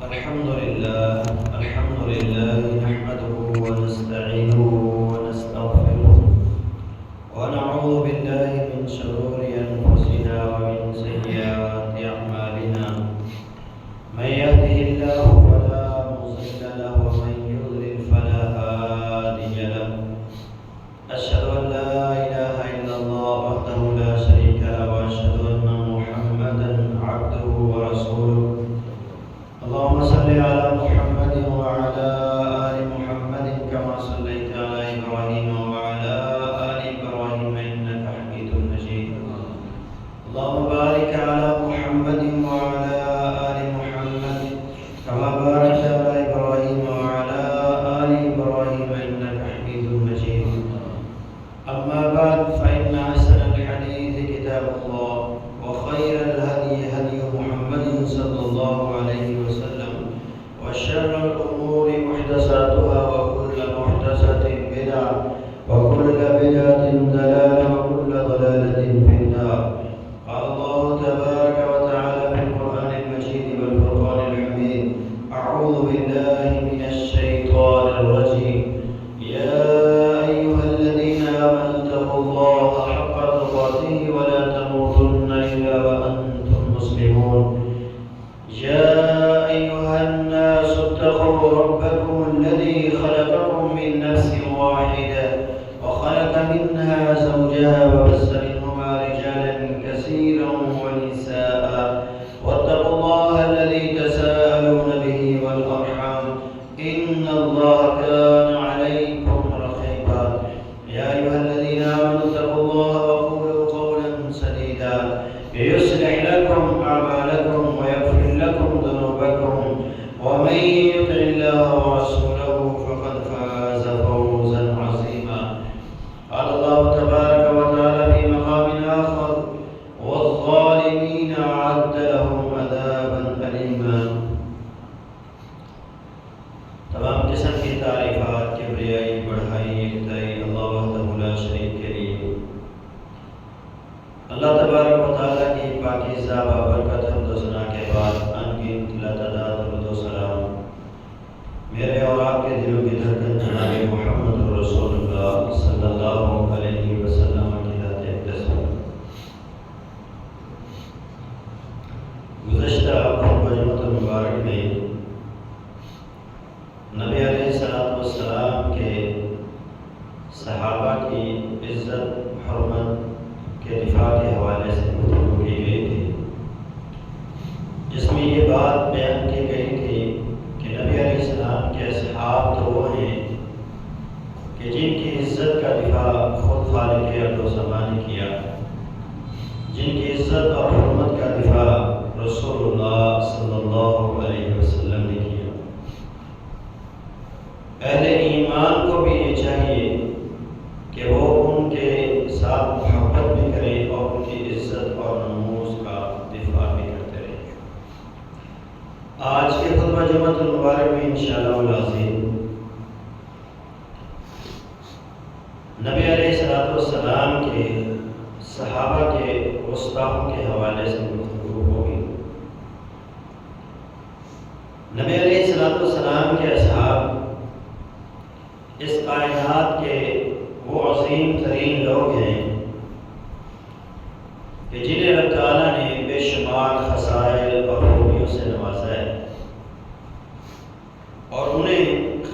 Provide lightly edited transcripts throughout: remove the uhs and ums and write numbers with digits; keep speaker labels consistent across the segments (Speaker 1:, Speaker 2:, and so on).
Speaker 1: الحمد لله نحمده ونستعينه ونستغفره ونعوذ بالله من شرور أنفسنا ومن سيئات أعمالنا من يهده الله فلا مضل له ومن يضلل فلا هادي له أشهد أن لا إله إلا الله وحده لا شريك له وأشهد أن محمدا عبده ورسوله اللهم صل على محمد وعلى آل محمد كما صليت على إبراهيم وعلى آل إبراهيم إنك حميد مجيد اللهم بارك على محمد وعلى آل محمد كما باركت على إبراهيم وعلى آل إبراهيم إنك حميد مجيد أما بعد فإن أحسن الحديث كتاب الله وخير الهدي هدي محمد صلى الله عليه وسلم وشر الأمور محدثاتها وكل محدثة بدعة وكل بدعة ضلالة وكل ضلالة في النار قال الله تبارك وتعالى في القرآن المجيد والفرقان الحميد أعوذ بالله من الشيطان الرجيم يا أيها الذين آمنوا اتقوا الله حق تقاته ولا تموتن إلا وأنتم مسلمون يا أيها الناس اتقوا ربكم الذي خلقكم من نفس واحدة وخلق منها زوجها وبث منهما رجالا كثيرا ونساء واتقوا الله الذي تساءلون به والأرحام إن الله كان عليكم رقيبا يا أيها الذين آمنوا اتقوا الله وقولوا قولا سديدا يصلح لكم أعمالكم ويغفر لكم ذنوبكم ومن يطع الله ورسوله فقد فاز فوزا عظيما قال الله تبارك وتعالى في مقام آخر والظالمين أعد لهم عذابا أليما تمام قسم کی تعریفات کبریائی بڑھائی اخترائی اللہ وحدہ لا شریک کے لیے اللہ تبارک و تعالیٰ کی پاکیزہ بابرکت حمد و ثنا کے بعد انگنت لاتعداد درود و سلام میرے اور آپ کے دلوں کی دھڑکن جناب محمد رسول اللہ صلی اللہ علیہ وسلم کی ذات اقدس گزشتہ جمعۃ المبارک میں نبی علیہ السلام کے صحابہ کی عزت حرمت کے دفاع کے حوالے سے گفتگو کی گئی تھی، جس میں یہ بات بیان کی گئی تھی کہ نبی علیہ السلام کے اصحاب تو وہ ہیں کہ جن کی عزت کا دفاع خود خالق ارض و زمان نے کیا، جن کی عزت اور حرمت کا دفاع رسول اللہ صلی اللہ علیہ وسلم نے کیا۔ اہل ایمان کو بھی یہ چاہیے کہ وہ ان کے ساتھ محبت بھی کریں اور ان کی عزت اور نموز کا دفاع بھی کرتے رہیں۔ آج کے خطبہ جمعۃ المبارک میں انشاءاللہ العظیم نبی علیہ السلام کے صحابہ کے گستاخوں کے حوالے سے گفتگو ہوگی۔ نبی علیہ السلام کے اصحاب اس کائنات کے وہ عظیم ترین لوگ ہیں کہ جنہیں اللہ تعالیٰ نے بے شمار خصائل اور خوبیوں سے نوازا ہے، اور انہیں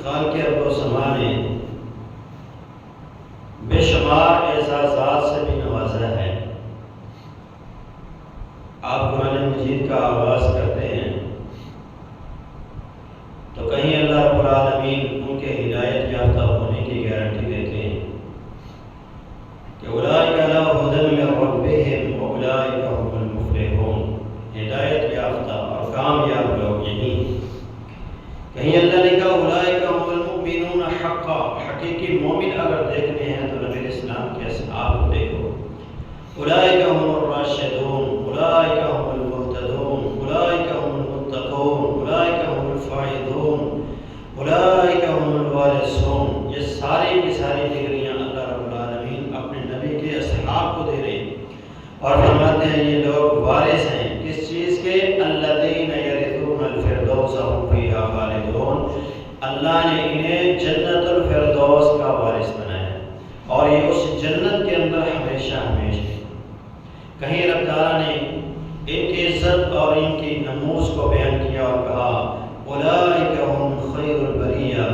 Speaker 1: خالق ارض و زمان نے بے شمار اعزازات سے بھی نوازا ہے۔ آپ قرآن مجید کا آغاز کرتے ہیں تو کہیں اللہ رب العالمین ان کے ہدایت یافتہ ہونے کی گارنٹی دیتے ہیں کہ اولئک علی ھدی من ربہم واولئک ھم المفلحون، ہدایت یافتہ اور کامیاب لوگ یہی۔ کہیں اللہ نے کہا اولئک ھم المؤمنون حقا، حقیقی مومن اگر دیکھنے ہیں تو نبی اسلام کے اصحاب کو دیکھو۔ اولئک ھم الراشدون، اولئک ھم المہتدون، اولئک ھم المتقون، اولئک ھم الفائزون، اولئک ھم الوارثون۔ یہ ساری کی ساری ڈگریاں اللہ رب العالمین اپنے نبی کے اصحاب کو دے رہے ہیں اور فرماتے ہیں یہ لوگ وارث ہیں کس چیز کے؟ الذین یرثون الفردوس هم ان کی عزت اور ان کی نموز کو بیان کیا اور کہا اولئک هم خیر البریہ،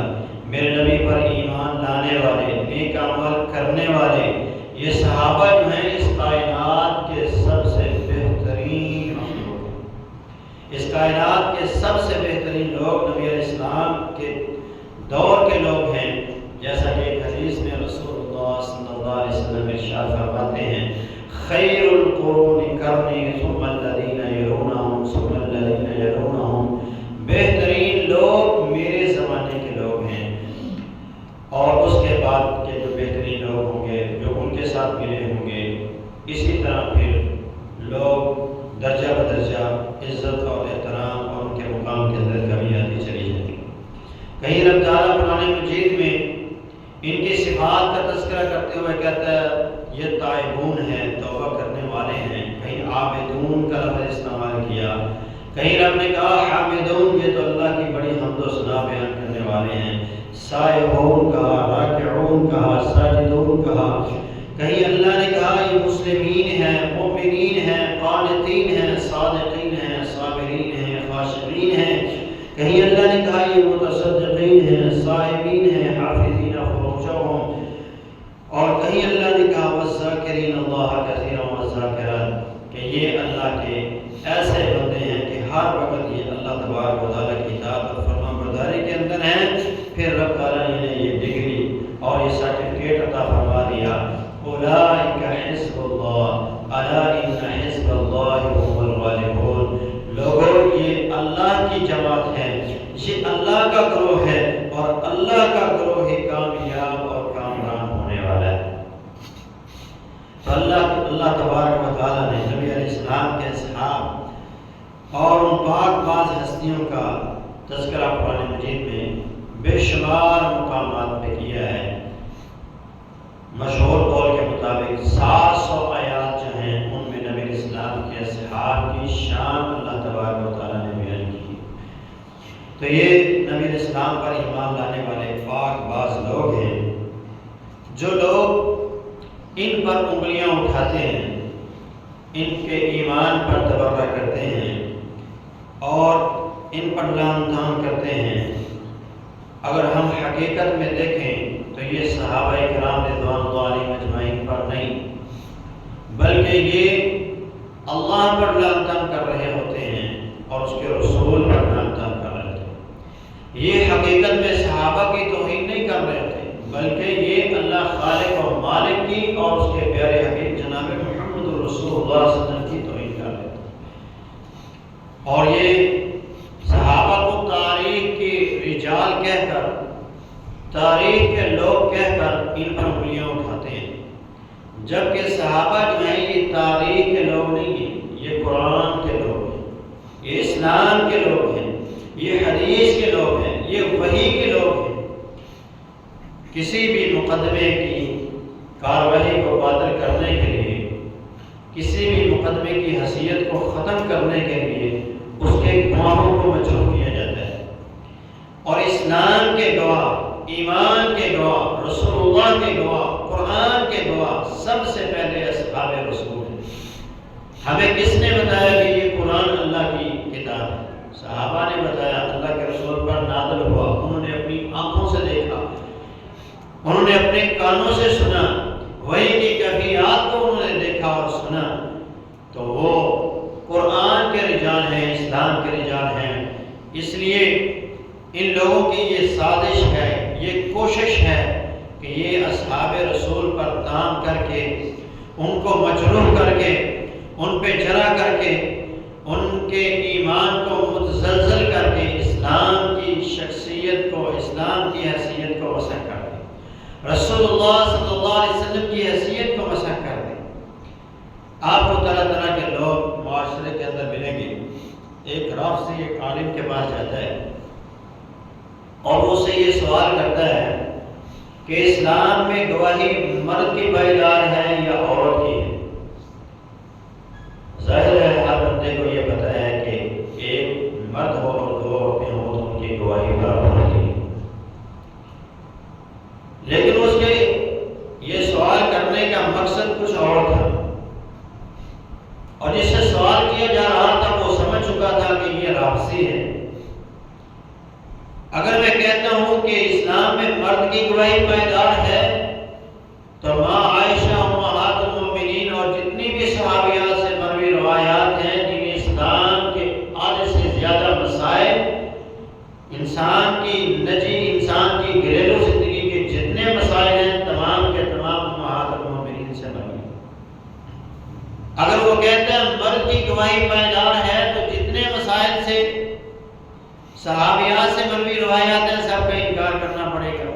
Speaker 1: میرے نبی پر ایمان لانے والے، نیک عمل کرنے والے، یہ صحابہ جو ہیں اس کائنات کے سب سے بہترین لوگ ہیں۔ اس کائنات کے سب سے بہترین لوگ نبی علیہ السلام کے دور کے لوگ ہیں، جیسا کہ ایک حدیث میں رسول اللہ صلی اللہ علیہ وسلم ارشاد فرماتے ہیں خیر القرون قرنی ثم الذین یلونہم ثم الذین یلونہم، بہترین لوگ میرے زمانے کے لوگ ہیں اور اس کے بعد کے جو بہترین لوگ ہوں گے جو ان کے ساتھ ملے ہوں گے۔ اسی طرح پھر لوگ درجہ بدرجہ عزت اور احترام اور ان کے مقام کے اندر کمی آتی چلی جائے گی۔ کہیں رب تعالیٰ قرآن مجید میں ان کی صفات کا تذکرہ کرتے ہوئے کہتا ہے یہ تائبون ہیں، توبہ کرنے والے ہیں، کہیں عابدون کا لفظ استعمال کیا، کہیں رب نے کہا حامدون، یہ تو اللہ کی بڑی حمد و ثنا بیان کرنے والے ہیں، سائحون کہا، راکعون کہا، ساجدون کہا، کہیں اللہ نے کہا یہ مسلمین ہیں، مومنین ہیں، قانتین ہیں، صادقین ہیں، صابرین ہیں، خاشعین ہیں، کہیں اللہ نے کہا یہ متصدقین ہیں، صائمین ہیں، حافظین فروجهم، اور کہیں اللہ نے کہا والذاکرین اللہ کثیرا والذاکرات، کہ یہ اللہ کے ایسے بندے ہیں کہ ہر وقت یہ اللہ تبارک و تعالیٰ کی اطاعت اور فرما برداری کے اندر ہیں۔ پھر رب تعالیٰ نے یہ ڈگری اور یہ سرٹیفکیٹ عطا فرما دیا اولئک حزب اللہ الا ان حزب اللہ هم الغالبون، لوگوں یہ اللہ کی جماعت ہے، یہ اللہ کا گروہ ہے اور اللہ کا گروہ ہی کامیاب اور کامران ہونے والا ہے۔ تو اللہ تبارک و تعالیٰ نے نبی علیہ السلام کے اصحاب اور ان پاک باز ہستیوں کا تذکرہ قرآن مجید میں بے شمار مقامات پہ کیا ہے۔ مشہور قول کے مطابق 700 آیات جو ہیں ان میں نبی علیہ السلام کے اصحاب کی شان اللہ تبارک و تعالیٰ نے بیان کی۔ تو یہ نبی علیہ السلام پر ایمان لانے والے پاک باز لوگ ہیں، جو لوگ ان پر انگلیاں اٹھاتے ہیں، ان کے ایمان پر تبرہ کرتے ہیں اور ان پر لعن طعن کرتے ہیں، اگر ہم حقیقت میں دیکھیں تو یہ صحابہ کرام رضوان اللہ علیہم اجمعین پر نہیں بلکہ یہ اللہ پر لعن طعن کر رہے ہوتے ہیں اور اس کے رسول پر لعن طعن کر رہے ہوتے ہیں۔ یہ حقیقت میں صحابہ کی توہین نہیں کر رہے ہوتے بلکہ یہ اللہ خالق اور مالک کی اور اس کے پیارے حبیب جناب محمد رسول اللہ صلی اللہ علیہ وسلم کی توہین کر رہے ہوتے ہیں۔ اور یہ صحابہ کو تاریخ کی رجال کہہ کر، تاریخ کے لوگ کہہ کر ان پر انگلیاں اٹھاتے ہیں، جبکہ صحابہ جو ہیں یہ تاریخ کے لوگ نہیں ہیں، یہ قرآن کے لوگ ہیں، یہ اسلام کے لوگ ہیں، یہ حدیث کے لوگ ہیں، یہ وحی کے لوگ ہیں۔ کسی بھی مقدمے کی کارروائی کو باطل کرنے کے لیے، کسی بھی مقدمے کی حیثیت کو ختم کرنے کے لیے اس کے گواہوں کو مجروح کیا جاتا ہے، اور اسلام کے گواہ، ایمان کے گواہ، رسول اللہ کے گواہ، قرآن کے گواہ سب سے پہلے اصحاب رسول ہیں۔ ہمیں کس نے بتایا کہ یہ قرآن اللہ کی کتاب ہے؟ صحابہ نے بتایا، اللہ کے رسول پر نازل ہوا، انہوں نے اپنی آنکھوں سے دیکھا، انہوں نے اپنے کانوں سے سنا، وحی کی کیفیات کو انہوں نے دیکھا اور سنا، تو وہ قرآن کے رجال ہیں، اسلام کے رجال ہیں۔ اس لیے ان لوگوں کی یہ سازش ہے، یہ کوشش ہے کہ یہ اصحاب رسول پر طعن کر کے، ان کو مجروح کر کے، ان پہ جرح کر کے، ان کے ایمان کو متزلزل کر کے اسلام کی شخصیت کو، اسلام کی حیثیت کو مسخ کر دیں، رسول اللہ صلی اللہ علیہ وسلم کی حیثیت کو مسخ کر دیں۔ آپ کو طرح طرح کے لوگ معاشرے کے اندر ملیں گے۔ ایک رافضی ایک عالم کے پاس جاتا ہے اور وہ سے یہ سوال کرتا ہے کہ اسلام میں گواہی مرد کی پائیدار ہے یا عورت کی ہے؟ ظاہر ہے ہر بندے کو یہ پتہ ہے کہ ایک مرد ہو اور دو عورتیں ہوں تو ان کی گواہی برابر ہوتی ہے، لیکن اس کے یہ سوال کرنے کا مقصد کچھ اور تھا، اور جس سے سوال سوال کیا جا رہا تھا وہ سمجھ چکا تھا کہ یہ رافضی ہے۔ اگر میں کہتا ہوں کہ اسلام میں مرد کی گواہی پائیدار ہے تو ماں عائشہ امہات المومنین اور جتنی بھی صحابیات سے مروی روایات ہیں جن اسلام کے آدھے سے زیادہ مسائل انسان کی نجی انسان کی گھریلو زندگی کے جتنے مسائل ہیں تمام کے تمام امہات المومنین سے مروی۔ اگر وہ کہتے ہیں مرد کی گواہی پائیدار ہے تو جتنے مسائل سے صحابیات سے مروی روایات ہیں سب کا انکار کرنا پڑے گا۔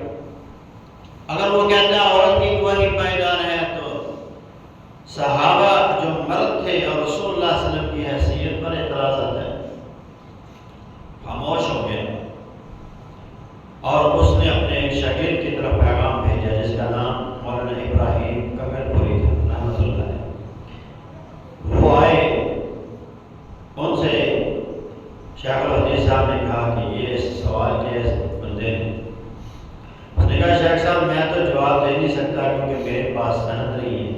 Speaker 1: اگر وہ کہتا ہے عورت کی گواہی پائیدار ہے تو صحابہ جو مرد تھے اور رسول اللہ صلی اللہ علیہ وسلم کی حیثیت پر اعتراض آتا ہے۔ خاموش ہو گیا اور اس نے اپنے ایک شاگرد کی طرف پیغام بھیجا جس کا نام مولانا ابراہیم ککر پوری تھا رحمۃ اللہ علیہ۔ وہ آئے، ان سے شیخ الحدیث صاحب نے کہا کہ یہ سوال کے بندے نے، اس نے کہا شیخ صاحب میں تو جواب دے نہیں سکتا کیونکہ میرے پاس سند نہیں ہے۔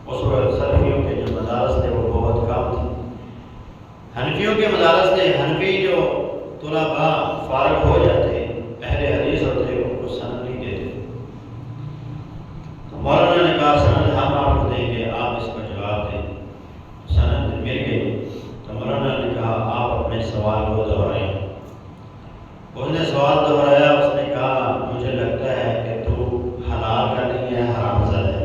Speaker 1: اس وقت سلفیوں کے جو مدارس تھے وہ بہت کم تھے، حنفیوں کے مدارس تھے، حنفی جو طلباء فارغ ہو جاتے اہل حدیث ہوتے ان کو سند نہیں دیتے۔ تو مولانا نے کہا سند ہم آپ کو دیں گے، آپ اس کا جواب دیں۔ سند مل گئی تو مولانا نے کہا آپ اپنے سوال کو دہرائیں۔ اس نے سوال دہرایا، اس نے کہا مجھے لگتا ہے کہ تو حلال کا نہیں ہے حرام زدہ ہے۔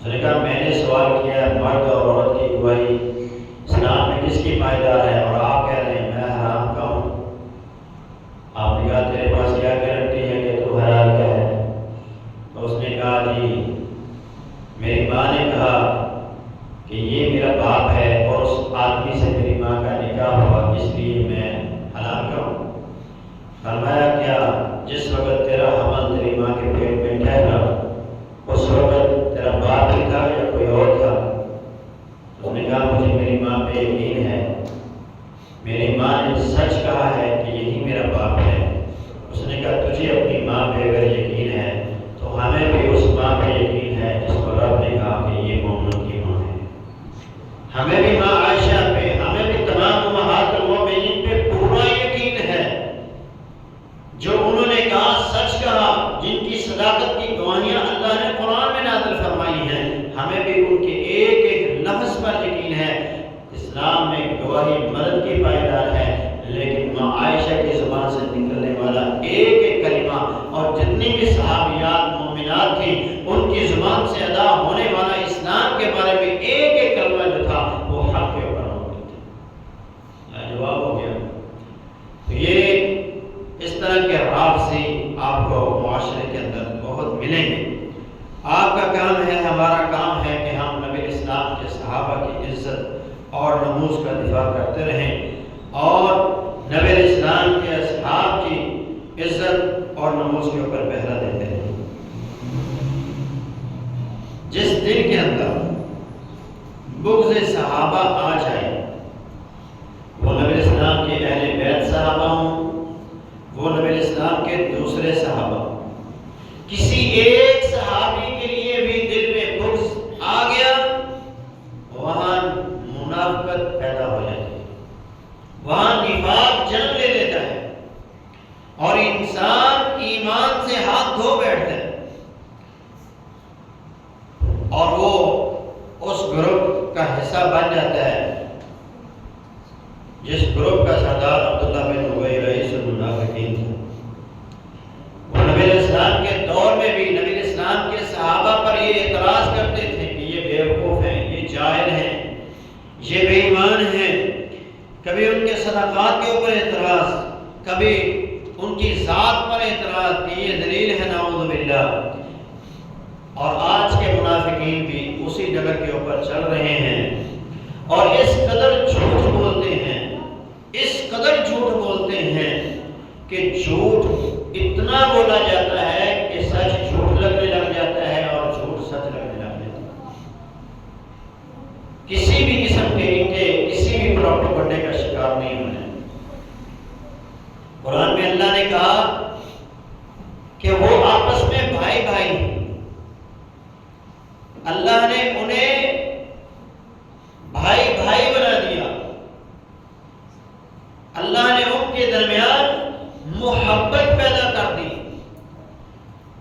Speaker 1: اس نے کہا میں نے سوال کیا ہے مرد اور عورت کی گواہی اسلام میں کس کی پائیدار ہے اور آپ کہہ رہے ہیں میں حرام کا ہوں۔ آپ نے کہا تیرے پاس کیا گارنٹی ہے کہ تو حلال کا ہے؟ تو اس نے کہا جی میری ماں نے کہا کہ یہ میرا باپ ہے اور اس آدمی سے میری ماں کا نکاح ہوا اس لیے میں حلال کا ہوں۔ فرمایا کیا جس وقت تیرا حمل تیری ماں کے پیٹ میں ٹھہرا اس وقت تیرا باپ ہی تھا یا کوئی اور تھا؟ اس نے کہا مجھے میری ماں پہ یقین ہے، میری ماں نے سچ کہا ہے کہ یہی میرا باپ ہے۔ اس نے کہا تجھے اپنی ماں پہ اگر یقین ہے تو ہمیں بھی اس ماں پہ یقین ہے جس کو رب نے کہا کہ یہ مومنوں کی ماں ہے۔ ہمیں بھی ماں عائشہ پہ، ہمیں بھی تمام امہات المومنین پہ پورا یقین ہے۔ جو انہوں نے کہا سچ کہا، جن کی صداقت کی گواہیاں اللہ نے قرآن میں نازل فرمائی ہیں، ہمیں بھی ان کے ایک ایک لفظ پر یقین ہے۔ اسلام میں گواہی مرد کی پائیدار ہے لیکن ماں عائشہ کی زبان سے نکلنے والا ایک ایک کلمہ اور جتنی بھی صحابیات مومنات تھیں ان کی زبان سے ادا ہونے والا اسلام کے بارے میں ایک ایک کلمہ جو تھا وہ حق کے اوپر موجود تھا۔ جواب ہو گیا۔ تو یہ اس طرح کے رافضی آپ کو معاشرے کے اندر بہت ملیں گے۔ آپ کا کام ہے، ہمارا کام ہے کہ ہم نبی اسلام کے صحابہ کی عزت اور نموز کا دفاع کرتے رہیں اور نبی اسلام کے اصحاب کی عزت اور نموز کے اوپر پہرا دیتے رہیں۔ جس دن کے اندر بغض صحابہ آ جائے، وہ نبی اسلام کے اہل بیت صحابہ ہوں، وہ نبی اسلام کے دوسرے صحابہ، کسی ایک صحابی کے لیے بھی دل میں بغض آ گیا، وہاں منافقت پیدا ہو جاتی ہے، وہاں نفاق جنم لے لیتا ہے اور انسان ایمان سے ہاتھ دھو بیٹھتا ہے اور وہ اس گروپ کا حصہ بن جاتا ہے جس گروپ کا سردار عبداللہ بن ابی رئیس المنافقین تھا۔ وہ نبی اسلام کے دور میں بھی نبی اسلام کے صحابہ پر یہ اعتراض کرتے تھے کہ یہ بیوقوف ہیں، یہ جاہل ہیں، یہ بے ایمان ہیں۔ کبھی ان کے صدقات کے اوپر اعتراض، کبھی ان کی ذات پر اعتراض کہ یہ ذلیل ہے نعوذ باللہ۔ اور آج کے منافقین بھی اسی ڈگر کے اوپر چل رہے ہیں اور اس قدر جھوٹ بولتے ہیں، اس قدر جھوٹ بولتے ہیں کہ جھوٹ اتنا بولا جاتا ہے کہ سچ جھوٹ لگنے لگ جاتا ہے اور جھوٹ سچ لگنے لگ جاتا ہے۔ کسی بھی قسم کے ان کے کسی بھی پروپیگنڈے کا شکار نہیں ہونا۔ قرآن میں اللہ نے کہا کہ وہ آپس میں بھائی بھائی ہیں، اللہ نے انہیں بھائی بھائی کے درمیان محبت پیدا کر دی۔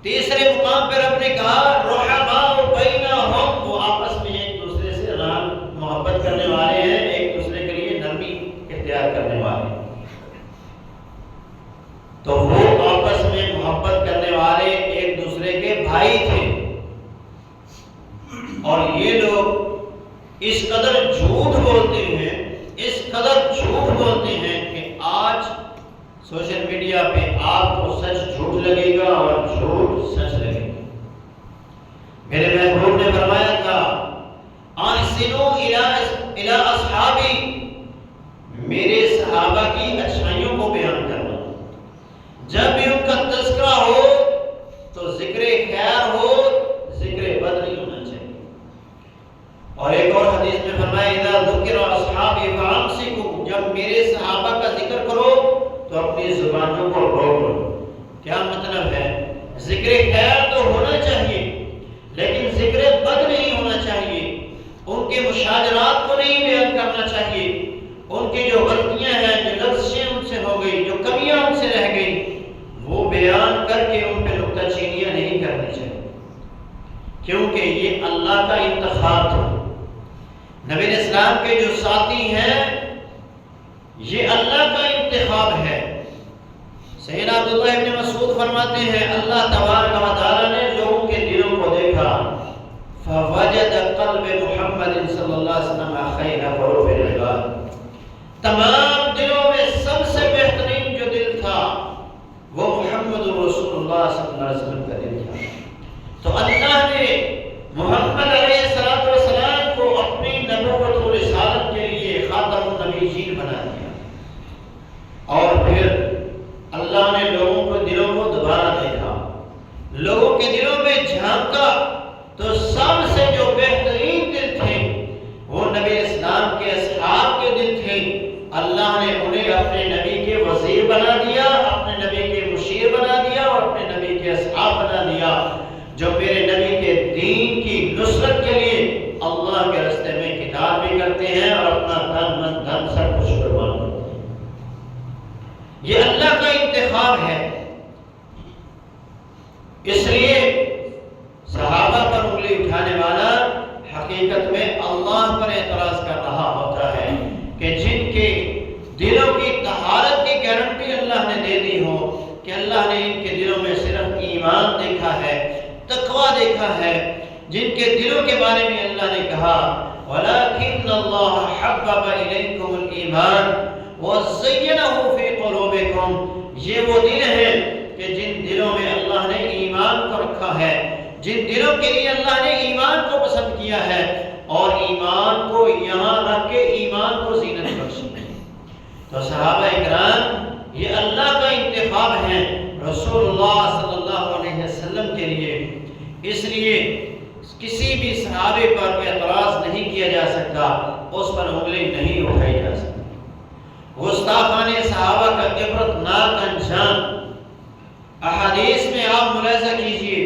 Speaker 1: تیسرے مقام پر رب نے کہا رحماء بینہم، وہ آپس میں ایک دوسرے سے محبت کرنے والے ہیں، ایک دوسرے کے لیے نرمی اختیار کرنے والے ہیں۔ تو وہ آپس میں محبت کرنے والے ایک دوسرے کے بھائی تھے، اور یہ لوگ اس قدر جھوٹ بولتے ہیں، اس قدر جھوٹ بولتے ہیں کہ آج سوشل میڈیا پہ آپ کو سچ جھوٹ لگے گا اور جھوٹ سچ لگے گا۔ میرے محبوب نے فرمایا تھا احسنوا الی اصحابی، میرے صحابہ کی اچھائیوں کو بیان کرنا، جب بھی ان کا تذکرہ ہو تو ذکر خیر ہو، ذکر بد نہیں ہونا چاہیے۔ اور ایک اور حدیث میں فرمایا اذا ذکر اصحابی فامسکوا، جب میرے صحابہ کا ذکر کرو تو اپنی زبانوں کو روک لو۔ کیا مطلب ہے؟ ذکر خیر تو ہونا چاہیے لیکن ذکر بد نہیں ہونا چاہیے، ان کے مشاجرات کو نہیں بیان کرنا چاہیے، ان کی جو غلطیاں ہیں، جو لفظیں ان سے ہو گئی، جو کمیاں ان سے رہ گئی، وہ بیان کر کے ان پہ نکتہ چینیاں نہیں کرنی چاہیے، کیونکہ یہ اللہ کا انتخاب تھا۔ نبی اسلام کے جو ساتھی ہیں یہ اللہ کا انتخاب ہے۔ سیدنا عبداللہ ابن مسعود فرماتے ہیں اللہ تبارک و تعالی نے لوگوں کے دلوں کو دیکھا، فوجد قلب محمد صلی اللہ علیہ وسلم خیر قلوب العباد، تمام دلوں میں سب سے بہترین جو دل تھا وہ محمد رسول اللہ صلی اللہ علیہ وسلم کا دل تھا۔ تو اللہ نے محمد علیہ السلام کو اپنی نبوت و رسالت کے لیے خاتم النبیین بنا دیا، اور پھر اللہ نے لوگوں کو دلوں کو دوبارہ دیکھا، لوگوں کے دلوں میں جھانکا تو سب سے جو بہترین دل تھے وہ نبی اسلام کے اصحاب کے دل تھے۔ اللہ نے انہیں اپنے نبی کے وزیر بنا دیا، اپنے نبی کے مشیر بنا دیا اور اپنے نبی کے اصحاب بنا دیا، جو میرے نبی کے دین کی نصرت کے لیے اللہ کے راستے میں قتال بھی کرتے ہیں اور اپنا تن من دھن سب کچھ قربان کرتے ہیں۔ یہ اللہ کا انتخاب ہے۔ اس لیے صحابہ پر انگلی اٹھانے والا حقیقت میں اللہ پر اعتراض کر رہا ہوتا ہے کہ جن کے دلوں کی طہارت کی گارنٹی اللہ نے دے دی ہو کہ اللہ نے ان کے دلوں میں صرف ایمان دیکھا ہے، تقوی دیکھا ہے، جن کے دلوں کے بارے میں اللہ نے کہا وَلَكِنَّ اللَّهَ حَبَّبَ إِلَيْكُمُ الْإِيمَانَ وَزَيَّنَهُ فِي قُلُوبِكُمْ، یہ وہ دل ہیں کہ جن دلوں میں اللہ نے ایمان کو رکھا ہے، جن دلوں کے لیے اللہ نے ایمان کو پسند کیا ہے اور ایمان کو یہاں رکھ کے ایمان کو زینت بخشی ہے۔ تو صحابہ اکرام یہ اللہ کا انتخاب ہے رسول اللہ صلی اللہ علیہ وسلم کے لیے، اس لیے کسی بھی صحابے پر اعتراض نہیں کیا جا سکتا، اس پر انگلی نہیں اٹھائی جا سکتی۔ گستاخان صحابہ کا عبرتناک انجام احادیث میں آپ ملاحظہ کیجئے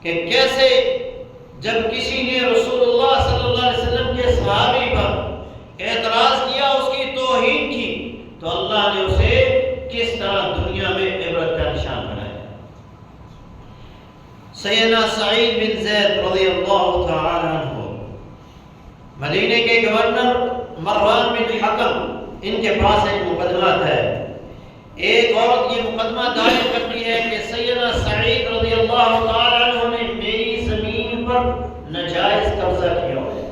Speaker 1: کہ کیسے جب کسی نے رسول اللہ صلی اللہ علیہ وسلم کے صحابی پر اعتراض کیا، اس کی توہین کی، تو اللہ نے اسے کس طرح دنیا میں عبرت کا نشان بنایا۔ سیدنا سعید بن زید رضی اللہ تعالی عنہ مدینے کے گورنر مروان بن حکم، ان کے پاس ایک مقدمہ ہے۔ ایک عورت یہ مقدمہ دائر کرتی ہے کہ سیدنا سعید رضی اللہ تعالی عنہ نے میری زمین پر ناجائز قبضہ کیا ہے۔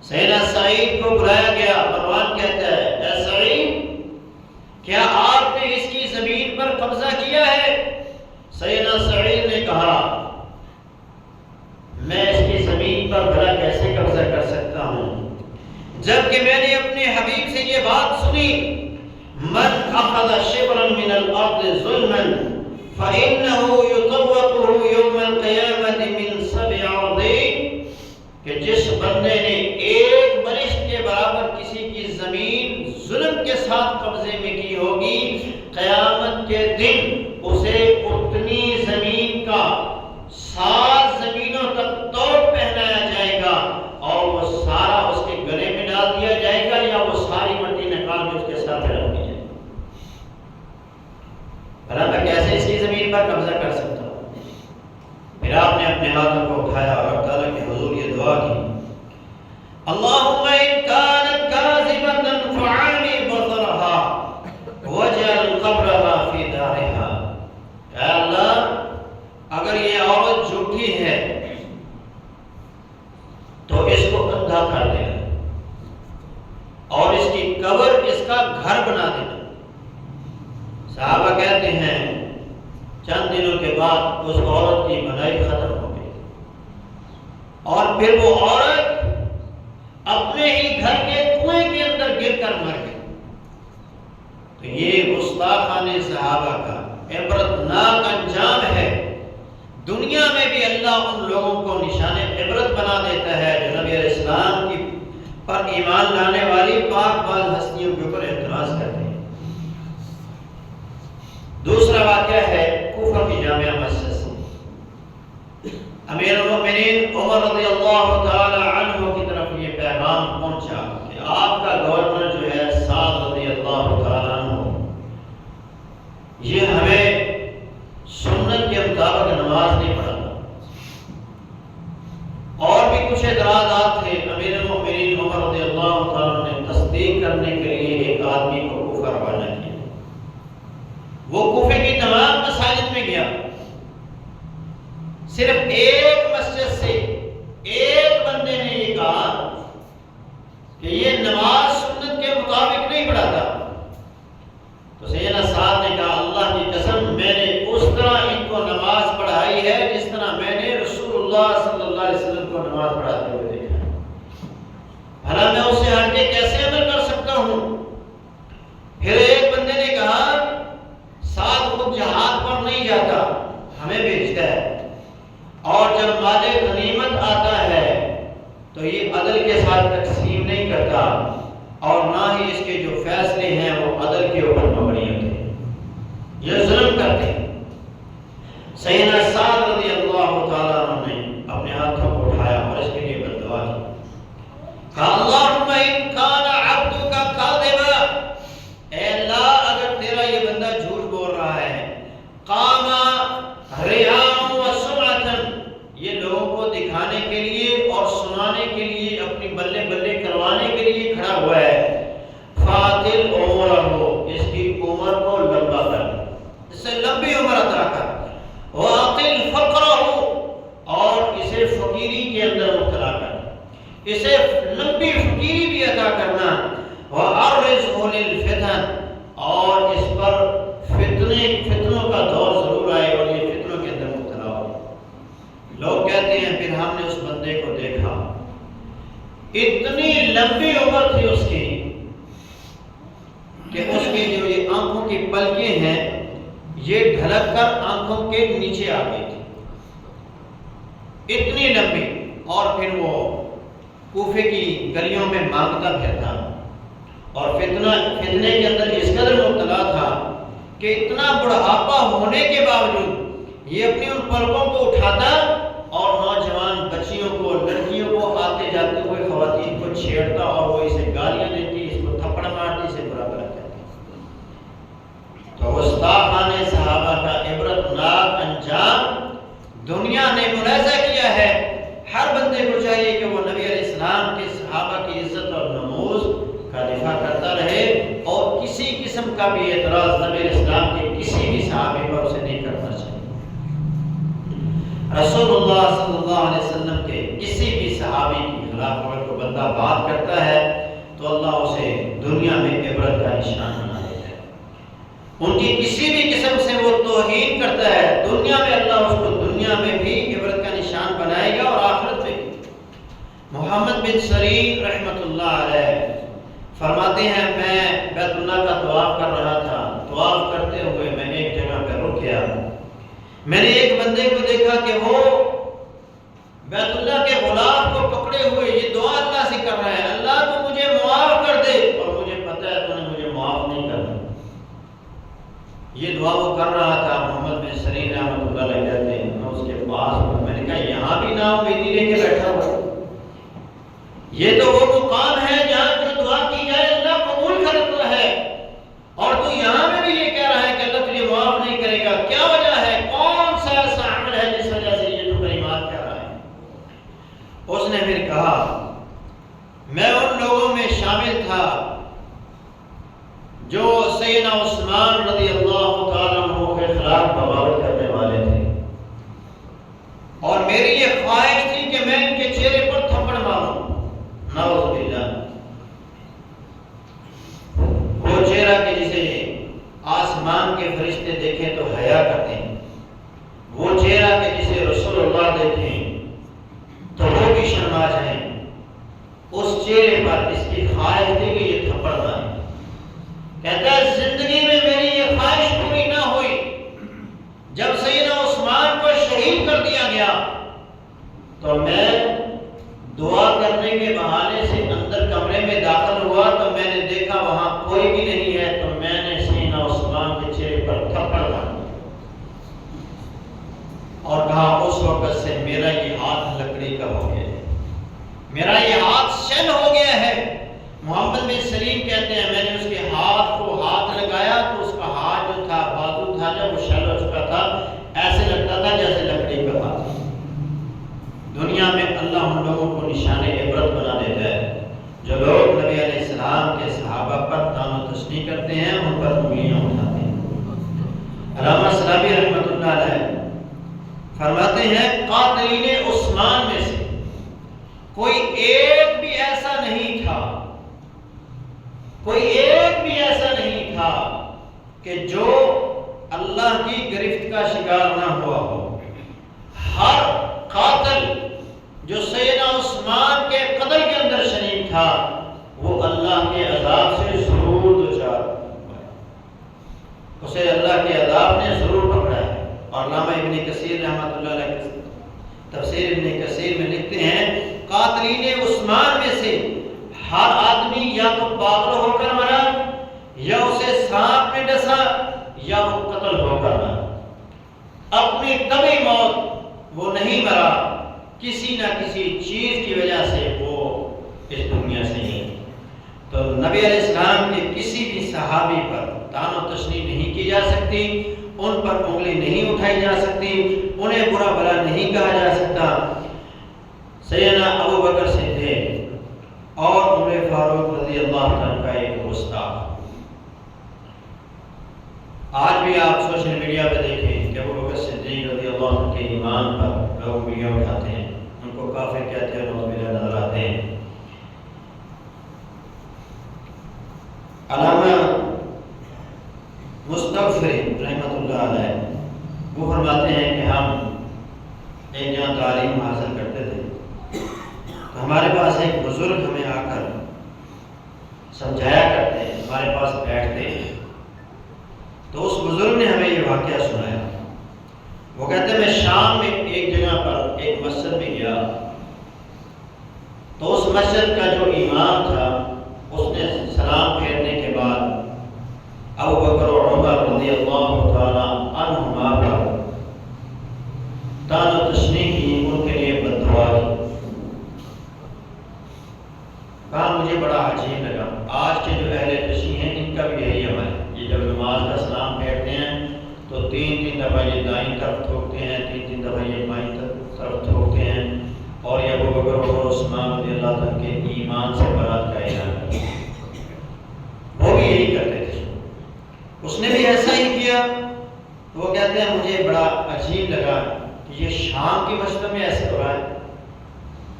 Speaker 1: سیدنا سعید کو بلایا گیا، مروان کہتا ہے اے سعید کیا آپ نے اس کی زمین پر قبضہ کیا ہے؟ سیدنا سعید نے کہا میں اس کی زمین پر بھلا کیسے قبضہ کر سکتا ہوں، جبکہ میں نے اپنے حبیب سے یہ بات سنی من اخذ شبرا من الارض ظلما فانه يطوقه يوم القيامه من 7 ارضين، کہ جس بندے نے ایک برشت کے برابر کسی کی زمین ظلم کے ساتھ قبضے میں کی ہوگی، قیامت کے دن اسے اتنی زمین کا 7 زمینوں تک توڑ پہنایا جائے گا اور وہ سارا اس کے گلے میں ڈال دیا جائے گا، یا وہ ساری مٹی نکال کے اس کے ساتھ رکھ قبضہ کر سکتا ہوں۔ پھر آپ نے اپنے ہاتھوں کو اٹھایا اور اللہ تعالیٰ کے حضور یہ دعا کی، اللہم ان کانت کاذبۃ فعامی بصرها واجعل قبرها فی دارها، اے اللہ اگر یہ عورت جھوٹی ہے تو اس کو اندھا کر دینا اور اس کی قبر اس کا گھر بنا دینا۔ صحابہ کہتے ہیں چند دنوں کے بعد اس عورت کی بھلائی ختم ہو گئی اور پھر وہ عورت اپنے ہی گھر کے کنویں کے اندر گر کر مر گئی۔ تو یہ گستاخانہ صحابہ کا عبرتناک انجام ہے۔ دنیا میں بھی اللہ ان لوگوں کو نشان عبرت بنا دیتا ہے جو نبی علیہ السلام کی پر ایمان لانے والی پاک باز ہستیوں کے اوپر اعتراض کرتے ہیں۔ دوسرا واقعہ ہے کوفہ کی جامعہ مسجد سے۔ امیر المؤمنین عمر رضی اللہ تعالی عنہ کی طرف یہ پیغام پہنچا کہ آپ کا گورنر جو ہے سعد رضی اللہ تعالی عنہ، یہ ہمیں سنت کے مطابق نماز نہیں پڑھاتا۔ اور بھی کچھ اعتراضات تھے۔ امیر المؤمنین عمر رضی اللہ تعالیٰ نے تصدیق کرنے کے لیے ایک آدمی کو کوفہ روانہ کیا۔ وہ کوفے کی تمام مساجد میں گیا، صرف ایک مسجد سے ایک بندے نے یہ کہا کہ یہ نماز سنت کے مطابق نہیں پڑھاتا۔ تو سیدنا سعد نے کہا اللہ کی قسم میں نے اس طرح ان کو نماز پڑھائی ہے جس طرح میں نے رسول اللہ صلی اللہ علیہ وسلم کو نماز پڑھاتے ہوئے دیکھا ہے، بھلا میں اس سے ہٹ کے کیسے عمل کر سکتا ہوں؟ پھر ایک بندے نے کہا سعد خود جہاد پر نہیں جاتا، ہمیں بھیجتا ہے، اور جب مال غنیمت آتا ہے تو یہ عدل کے ساتھ تقسیم نہیں کرتا اور نہ ہی اس کے جو فیصلے ہیں وہ عدل کے اوپر مبنی ہوتے ہیں، یہ ظلم کرتے ہیں۔ سیدنا سعد رضی اللہ تعالیٰ عنہ نے اپنے ہاتھوں کو اٹھایا اور اس کے لیے بد دعا کی، کہا اللہم ان کان عبدک کاذبا، اے اللہ اگر تیرا یہ بندہ جھوٹ بول رہا ہے، قام ریاء و سمعۃ، یہ لوگوں کو دکھانے کے لیے اور سنانے کے لیے اپنی بلے بلے کروانے کے لیے کھڑا ہوا ہے، فاطل عمرہ، اس کی عمر کو لمبا کر، اس سے لمبی عمر عطا کر، واطل فقرہ، اور اسے فقیری کے اندر مبتلا کر، اسے لمبی فقیری بھی عطا کرنا، وَأَرِّزْهُ لِلْفِتَنِ، اور اس پر فتنوں کا دور ضرور آئے اور یہ فتنوں کے اندر مبتلا ہو۔ لوگ کہتے ہیں پھر ہم نے اس بندے کو دیکھا، اتنی لمبی عمر تھی اس کی کہ اس کی جو یہ آنکھوں کی پلکیں ہیں یہ ڈھلک کر آنکھوں کے نیچے آ گئی تھی، اتنی لمبی۔ اور پھر وہ کوفے کی گلیوں میں مانگتا پھرتا اور فتنے کے اندر اس قدر مبتلا تھا کہ اتنا بڑھاپا ہونے کے باوجود یہ اپنی ان پلکوں کو اٹھاتا اور نوجوان بچیوں کو، لڑکیوں کو، آتے جاتے ہوئے خواتین کو چھیڑتا اور وہ اسے گالیاں دیتی، اس کو تھپڑ مارتی، اسے برا بھلا کہتی۔ تو گستاخانہ صحابہ کا عبرتناک انجام دنیا نے ملاحظہ کیا ہے۔ ہر بندے کو چاہیے کہ وہ نبی علیہ السلام کے صحابہ کی عزت اور نموز کا دفاع کرتا رہے اور کسی قسم کا بھی اعتراض نبی علیہ السلام کے کسی بھی صحابی پر اسے نہیں کرنا چاہیے۔ رسول اللہ صلی اللہ علیہ وسلم کے کسی بھی صحابی کی خلاف اگر کوئی بندہ بات کرتا ہے تو اللہ اسے دنیا میں عبرت کا نشان بنا دیتا ہے۔ ان کی کسی بھی قسم سے وہ توہین کرتا ہے، دنیا میں اللہ اس کو دنیا میں بھی عبرت کا نشان بنائے گا اور آخرت میں۔ محمد بن سرین رحمۃ اللہ علیہ فرماتے ہیں میں بیت اللہ کا طواف کر رہا تھا، طواف کرتے ہوئے میں ایک جگہ پہ رک گیا، میں نے ایک بندے کو دیکھا کہ وہ بیت اللہ کے غلاف کو پکڑے ہوئے یہ دعا اللہ سے کر رہا ہے، اللہ تو مجھے معاف کر دے، اور مجھے پتہ ہے تو نے مجھے معاف نہیں کرنا۔ یہ دعا وہ کر رہا تھا۔ محمد بن سرین رحمۃ اللہ علیہ کہتے ہیں میں اس کے پاس، میں نے کہا یہاں بھی نا امیدی لے کے بیٹھا ہوا، یہ تو وہ مقام ہے جہاں جو دعا کی جائے اللہ قبول کرتا ہے، اور تو یہاں میں بھی یہ کہہ رہا ہے کہ اللہ تجھے معاف نہیں کرے گا، کیا وجہ ہے؟ کون شامل تھا جو سیدنا عثمان رضی اللہ تعالیٰ عنہ کے خلاف بغاوت کرنے والے تھے، اور میری یہ خواہش تھی کہ میں ان کے چہرے پر تھپڑ ماروں، نعوذ باللہ۔ وہ چہرہ کہ جسے آسمان کے فرشتے دیکھیں تو حیا کرتے ہیں، وہ چہرہ کہ جسے رسول اللہ دیکھیں تو وہ بھی شرما جائیں، اس چہرے پر اس کی خواہش تھی کہ یہ تھپڑ مارے۔ کہتا ہے زندگی میں میری یہ خواہش پوری نہ ہوئی، جب سیدنا عثمان کو شہید کر دیا گیا تو میں دعا کرنے کے بہانے سے اندر کمرے میں داخل ہوا تو میں نے دیکھا وہاں کوئی بھی نہیں ہے، تو میں نے سیدنا عثمان کے چہرے پر تھپڑ مارا اور کہا اس وقت سے میرا یہ ہاتھ لکڑی کا ہو گیا ہے، میرا یہ ہاتھ شل ہو گیا ہے۔ محمد بن سلیم کہتے ہیں میں نے اس کے ہاتھ کو ہاتھ لگایا تو اس کا ہاتھ جو تھا بازو تھا جب وہ شل ہو چکا تھا ایسے لگتا تھا جیسے لکڑی کا ہاتھ۔ دنیا میں اللہ ان لوگوں کو نشان عبرت بنا دیتا ہے جو لوگ نبی علیہ السلام کے صحابہ پر طعن و تشنیع کرتے ہیں، ان پر انگلیاں اٹھاتے ہیں۔ علامہ سلابی رحمۃ اللہ علیہ فرماتے ہیں قاتلین عثمان میں سے کوئی ایک بھی ایسا نہیں تھا، کوئی ایک بھی ایسا نہیں تھا کہ جو اللہ کی گرفت کا شکار نہ ہوا ہو۔ ہر قاتل جو سیدنا عثمان کے قتل کے اندر شریک تھا وہ اللہ کے عذاب سے ضرور دوچار ہوا، اسے اللہ کے عذاب نے ضرور پکڑا ہے۔ اور علامہ ابن کثیر رحمۃ اللہ علیہ تفسیر ابن کثیر میں لکھتے ہیں قاتلین عثمان میں سے ہر آدمی یا تو پاگل ہو کر مرا یا اسے سانپ نے ڈسا یا وہ قتل ہو کر مرا، اپنی طبعی موت وہ نہیں مرا، کسی نہ کسی چیز کی وجہ سے وہ اس دنیا سے نہیں۔ تو نبی علیہ السلام کے کسی بھی صحابی پر طعن و تشنیع نہیں کی جا سکتی، ان پر انگلی نہیں اٹھائی جا سکتی، انہیں برا بھلا نہیں کہا جا سکتا۔ سیدنا ابو بکر صدیق اور عمر فاروق رضی اللہ عنہ کا ایک گستاخ، آج بھی آپ سوشل میڈیا پہ دیکھیں کہ ابو بکر صدیق رضی اللہ عنہ کے ایمان پر لوگ ویڈیو اٹھاتے ہیں، ان کو کافر کہتے ہیں، نعوذ باللہ نظر آتے ہیں۔ علامہ مستغفری رحمۃ اللہ علیہ وہ فرماتے ہیں کہ ہم ایک جہاں تعلیم حاصل کرتے تھے تو ہمارے پاس ایک بزرگ ہمیں آ کر سمجھایا کرتے ہیں، ہمارے پاس بیٹھتے ہیں، تو اس بزرگ نے ہمیں یہ واقعہ سنایا۔ وہ کہتے ہیں میں شام میں ایک جگہ پر ایک مسجد میں گیا تو اس مسجد کا جو امام تھا اس نے سلام پھیرنے کے بعد ابو بکر و عمر رضی اللہ تعالی عنہما پر طعن و تشنیع کی، ان کے لیے بد دعا کی۔ کہا مجھے بڑا عجیب لگا، آج کے جو اہل تشیع ہیں ان کا بھی یہی عمل ہے، یہ جب نماز کا سلام پھیرتے ہیں تو تین دفعہ یہ دائیں طرف تھوکتے ہیں، تین دفعہ یہ بائیں طرف تھوکتے ہیں، اور یہ ابو بکر اور عثمان رضی اللہ عنہ کے ایمان سے برات کا اعلان کرتے ہیں۔ وہ بھی یہی کرتے تھے، اس نے بھی ایسا ہی کیا۔ وہ کہتے ہیں مجھے بڑا عجیب لگا کہ یہ شام کی مسجد میں ایسے ہو رہا ہے۔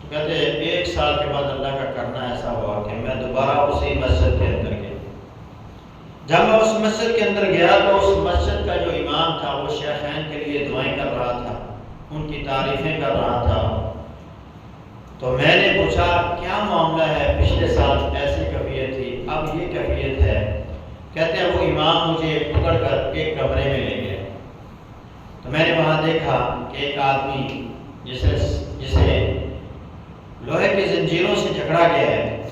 Speaker 1: تو کہتے ہیں 1 سال کے بعد اللہ کا کرنا ایسا ہوا کہ میں دوبارہ اسی مسجد کے اندر گیا۔ جب میں اس مسجد کے اندر گیا تو اس مسجد کا جو امام تھا وہ شیخین کے لیے دعائیں کر رہا تھا، ان کی تعریفیں کر رہا تھا۔ تو میں نے پوچھا کیا معاملہ ہے، پچھلے سال ایسی کیفیت تھی اب یہ کیفیت ہے؟ کہتے ہیں وہ امام مجھے پکڑ کر ایک کمرے میں لے گئے تو میں نے وہاں دیکھا کہ ایک آدمی جسے لوہے کی زنجیروں سے جکڑا گیا ہے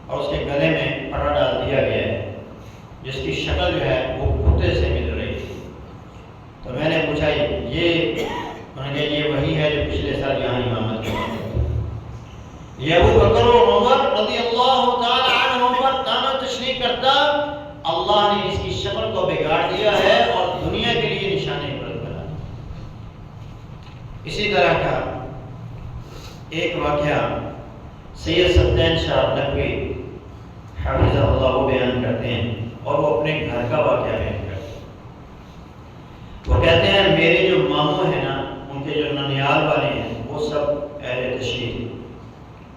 Speaker 1: اور اس کے گلے میں پٹا ڈال دیا گیا ہے، جس کی شکل جو ہے وہ کتے سے مل رہی تھی۔ تو میں نے پوچھا یہ وہی ہے جو پچھلے سال یہاں امامت کیا تھا۔ یہ ابو بکر و عمر رضی اللہ تعالی عنہ پر طعن و تشنیع کرتا، اللہ نے اس کی شکل کو بگاڑ دیا ہے اور دنیا کے لیے نشان عبرت بنا دیا۔ اسی طرح کا ایک واقعہ سید سدین شاہ نقوی حافظہ اللہ وہ بیان کرتے ہیں اور وہ اپنے گھر کا واقعہ بیان کرتے ہیں۔ وہ کہتے ہیں میرے جو ماموں ہیں نا، ان کے جو ننیال والے ہیں، وہ سب اہل تشیع،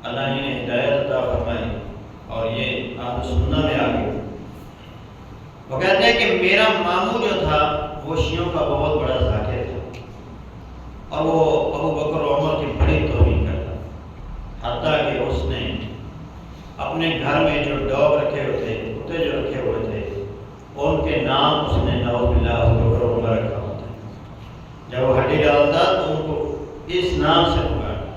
Speaker 1: اللہ نے ہدایت عطا فرمائی اور یہ اہل سنہ میں آ گئے۔ وہ کہتے ہیں کہ میرا ماموں جو تھا وہ شیعوں کا بہت بڑا ذاکر تھا اور وہ ابو بکر و عمر کی بڑی توہین کرتا، حتیٰ کہ اس نے اپنے گھر میں جو ڈاگ رکھے ہوئے تھے، کتے جو رکھے ہوئے تھے، ان کے نام اس نے نعوذ باللہ ابو بکر و عمر رکھا ہوتا ہے۔ جب وہ ہڈی ڈالتا تو ان کو اس نام سے پکارتا۔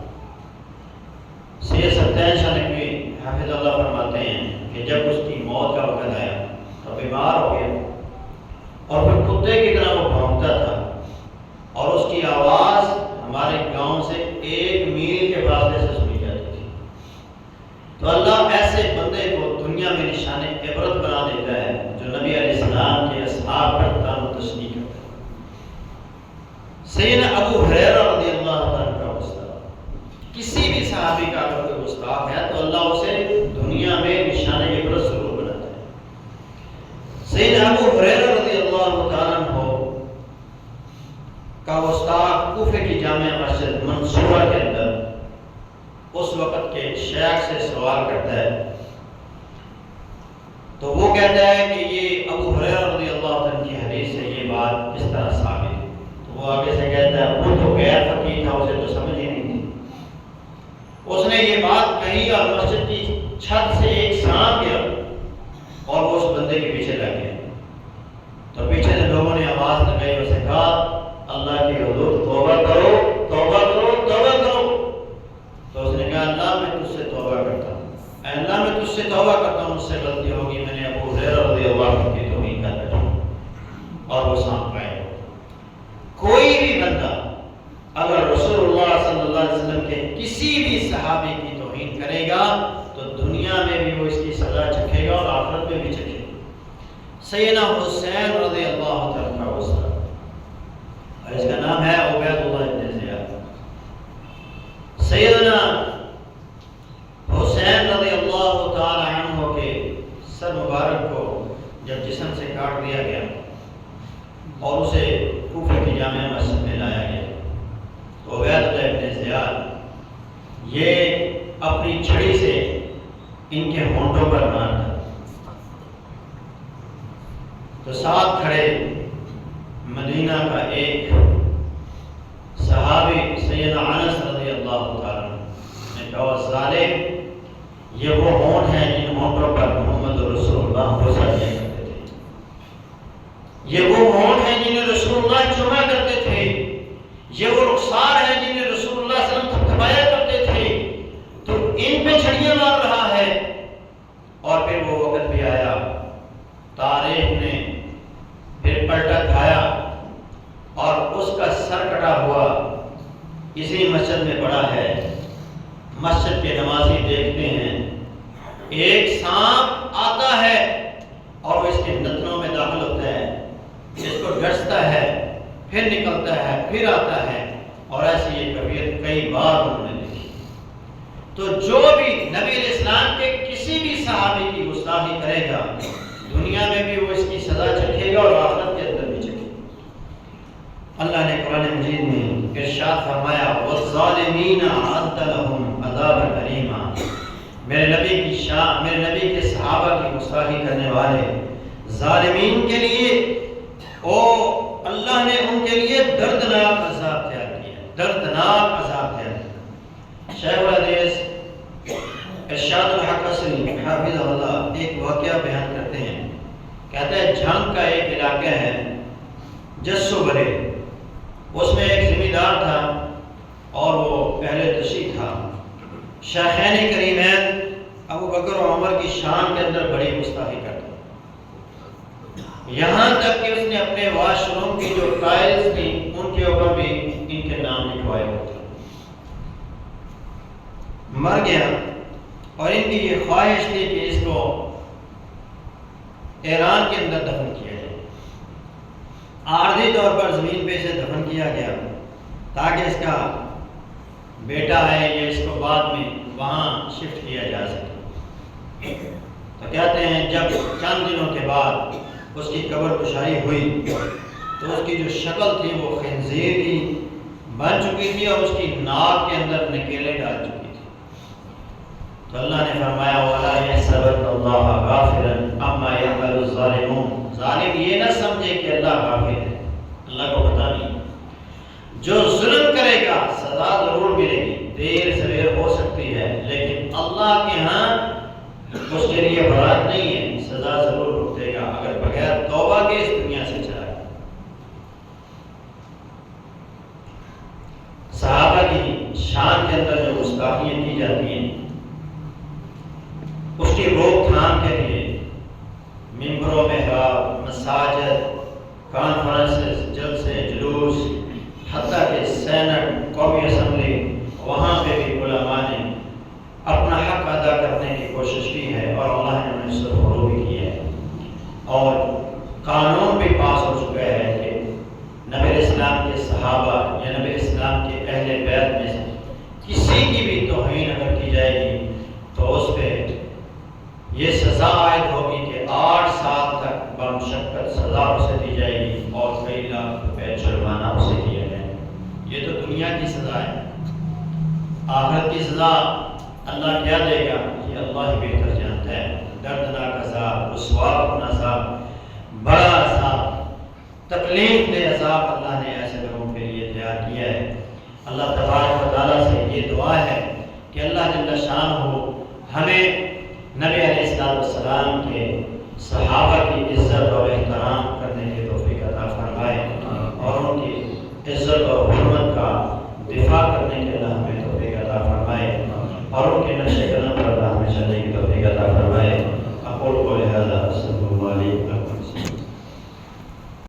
Speaker 1: سید سبتین شاہ نقوی حافظ اللہ فرماتے ہیں کہ جب اس کی موت کا وقت آیا تو بیمار ہو گیا اور پھر کتے کی طرح وہ بھونکتا تھا اور اس کی آواز ہمارے گاؤں سے 1 میل کے فاصلے سے سنی جاتی تھی۔ تو اللہ ایسے بندے کو دنیا میں نشان عبرت بنا دیتا ہے جو نبی علیہ السلام کے اصحاب پر تعظیم و تشریح کرتا ہے۔ سیدنا ابو ہریرہ رضی اللہ عنہ کا استاد، کسی بھی صحابی کا اگر کوئی استاد ہے تو اللہ اسے دنیا میں نشان عبرت ضرور بناتا ہے۔ سیدنا ابو ہریرہ رضی اللہ تعالیٰ عنہ کا استاد کوفے کی جامع مسجد منصورہ کے اندر اس وقت کے شیخ سے سوال کرتا ہے تو وہ کہتا ہے کہ یہ ابو ہریرہ رضی اللہ عنہ کی حدیث سے یہ بات اس طرح ثابت ہے۔ تو وہ آگے سے کہتا ہے وہ تو غیر فقیہ تھا، اسے تو سمجھ ہی نہیں تھی۔ اس نے یہ بات کہی اور مسجد کی چھت سے ایک سانپ گیا اور وہ اس بندے کے پیچھے لگ گیا۔ تو پیچھے سے لوگوں نے آواز لگائی، اسے کہا اللہ کی حضور توبہ کرو، توبہ کرو، توبہ کرو۔ تو اس نے کہا اللہ میں تجھ سے توبہ کرتا ہوں، اے اللہ میں تجھ سے توبہ کرتا ہوں، مجھ سے غلطی ہوگی، میں نے ابو ہریرہ رضی اللہ عنہ کی توہین کر بیٹھا۔ اور وہ سانپ غائب ہو۔ کوئی بھی بندہ اگر رسول اللہ صلی اللہ علیہ وسلم کے کسی بھی صحابی کی توہین کرے گا تو دنیا میں بھی وہ اس کی سزا چکھے گا اور آخرت میں بھی چکھے گا۔ سیدنا حسین رضی اللہ عنہ کا استاد، اور اس کا نام ہے عبید اللہ بن زیاد۔ سیدنا حسین رضی اللہ تعالی عنہ کے سر مبارک کو جب جسم سے کاٹ دیا گیا اور اسے کوفہ کی جامع مسجد میں لایا گیا تو عبید اللہ بن زیاد یہ اپنی چھڑی سے ان کے ہونٹوں پر مارتا تو ساتھ کھڑے مدینہ کا ایک صحابی سیدنا انس رضی اللہ تعالیٰ نے کہا ظالم، یہ وہ ہونٹ ہیں جن ہونٹوں پر محمد رسول اللہ بوسہ دیا کرتے تھے، یہ وہ ہونٹ ہیں جنہیں رسول اللہ چوما کرتے تھے، یہ وہ رخسار ہیں جنہیں رسول اللہ صلی اللہ علیہ وسلم تھپتھپایا کرتے تھے، تو ان پہ چھڑیاں مار رہا ہے۔ اور پھر وہ وقت بھی آیا، تاریخ نے پھر پلٹا کھایا اور اس کا سر کٹا ہوا اسی مسجد میں پڑا ہے۔ مسجد کے نمازی دیکھتے ہیں ایک سانپ آتا ہے اور وہ اس کے نتنوں میں داخل ہوتا ہے، اس کو ڈستا ہے، پھر نکلتا ہے، پھر آتا ہے، اور ایسی یہ کیفیت کئی بار انہوں نے دیکھی۔ تو جو بھی نبی علیہ السلام کے کسی بھی صحابی کی گستاخی کرے گا دنیا میں بھی وہ اس کی سزا چکھے گا اور آخرت کے اندر بھی چکھے گا۔ اللہ نے قرآن مجید میں ارشاد فرمایا وَالظَّالِمِينَ أَعَدَّ لَهُمْ عَذَابًا أَلِيمًا، میرے نبی کی شان، میرے نبی کے صحابہ کی گستاخی کرنے والے ظالمین کے لیے اللہ نے ان کے لیے دردناک عذاب تیار کیا، دردناک عذاب تیار کیا۔ شیخ الحدیث ارشاد الحق اصلی حافظ اللہ ایک واقعہ بیان کرتے ہیں، کہتے ہیں جھنگ کا ایک علاقہ ہے جسو برے، اس میں ایک زمیندار تھا اور وہ اہل تشیع تھا۔ شیخین کریمین ابو بکر و عمر کی شان کے اندر بڑی گستاخی کرتا، یہاں تک کہ اس نے اپنے واش روم کی جو ٹائلز تھیں ان کے اوپر بھی ان کے نام لکھوائے ہوتے۔ مر گیا اور ان کی یہ خواہش تھی کہ اس کو ایران کے اندر دفن کیا جائے۔ عارضی طور پر زمین پہ اسے دفن کیا گیا تاکہ اس کا بیٹا ہے یا اس کو بعد میں وہاں شفٹ کیا جا سکے۔ تو کہتے ہیں جب چند دنوں کے بعد اس کی قبر کشائی ہوئی تو اس کی جو شکل تھی وہ خنزیر کی بن چکی تھی اور اس کی ناک کے اندر نکیلیں ڈال چکی تھی۔ تو اللہ نے فرمایا وَلَا يَحْسَبَنَّ اللَّهَ غَافِلًا عَمَّا يَعْمَلُ الظَّالِمُونَ، ظالم یہ نہ سمجھے کہ اللہ غافل ہے، اللہ کو پتہ نہیں۔ جو ظلم کرے گا سزا ضرور ملے گی، دیر سویر ہو سکتی ہے، لیکن اللہ کے ہاں اس کے لیے برات نہیں ہے، سزا ضرور بھگتے گا اگر بغیر توبہ کے اس دنیا سے چلا گیا۔ صحابہ کی شان کے اندر جو گستاخیاں کی جاتی ہیں اس کی روک تھام کے لیے ممبروں میں مساجد، کانفرنسز، جلسے، جلوس، حتیٰ کہ سینٹ، قومی اسمبلی، وہاں پہ بھی علماء نے اپنا حق ادا کرنے کی کوشش کی ہے اور اللہ نے انہیں سرخرو بھی کی ہے، اور قانون بھی پاس ہو چکا ہے کہ نبی اسلام کے صحابہ یا نبی اسلام کے اہل بیت میں سے کسی کی بھی توہین اگر کی جائے گی تو اس پہ یہ سزا عائد ہوگی کہ 8 سال تک بمشقت سزا اسے دی جائے گی اور کئی لاکھ روپے جرمانہ اسے دیا جائے گا۔ یہ تو دنیا کی سزا ہے، آخرت کی سزا اللہ کیا دے گا یہ اللہ ہی بہتر جانتا ہے۔ دردناک عذاب، رسوا کن عذاب، بڑا عذاب، تکلیف دہ عذاب اللہ نے ایسے لوگوں کے لیے تیار کیا ہے۔ اللہ تبارک و تعالیٰ سے یہ دعا ہے کہ اللہ جل شانہ ہمیں نبی علیہ السلام کے صحابہ کی عزت اور احترام کرنے کی توفیق عطا فرمائے اور ان کی عزت اور حرمت کا دفاع کرنے کے اللہ ہمیں توفیق عطا فرمائے اور ان کے نقش قدم پر اللہ ہمیں چلنے کی توفیق عطا فرمائے۔ اقول قولی ھذا